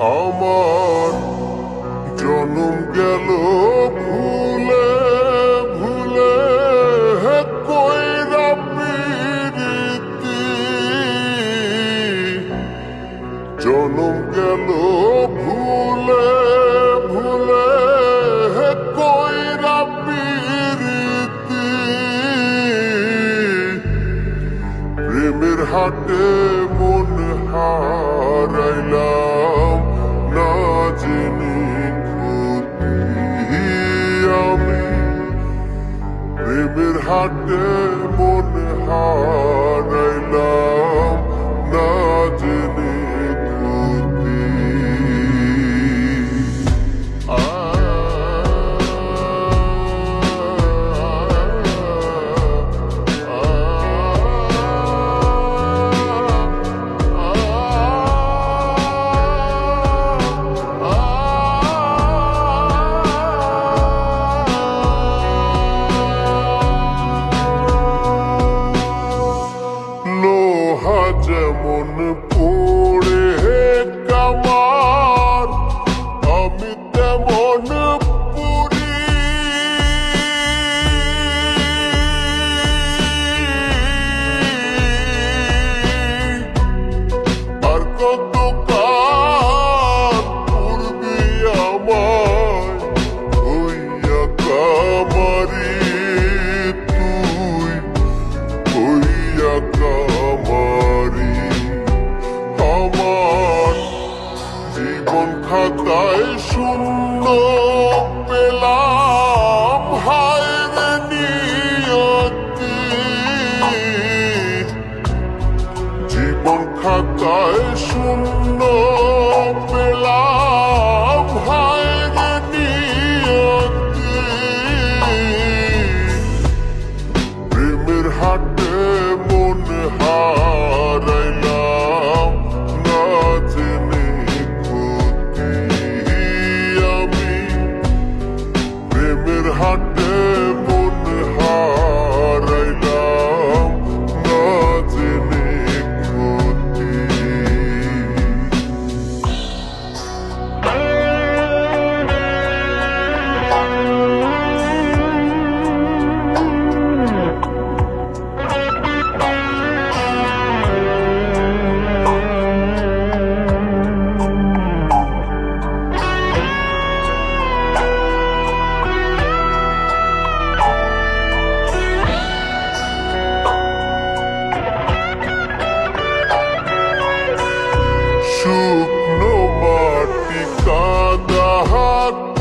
আমার জনম গেল ভুলে ভুলে কইরা প্রীতি, জনম গেল ভুলে ভুলে কইরা প্রীতি, প্রেমের হাটে মন হারাইলাম না জেনে ক্ষতি আমি, প্রেমের হাটে মন হারাইলাম না জেনে ক্ষতি। লোহা যেমন পড়ে কামার, আমি তেমন পুরি, আর কত কাল পূর্বে আমায় হইয়া কামারি, তুই হইয়া কামারি। আমার জীবন খাতায় শূন্য পেলাম হায় রে নিয়তি, জীবন খাতায় শূন্য পেলাম হায় রে নিয়তি, প্রেমের হাটে মন হারাইলাম না জেনে ক্ষতি আমি, প্রেমের হাটে মন হারাইলাম না জেনে ক্ষতি। শুকনো মাটি কাদা হাত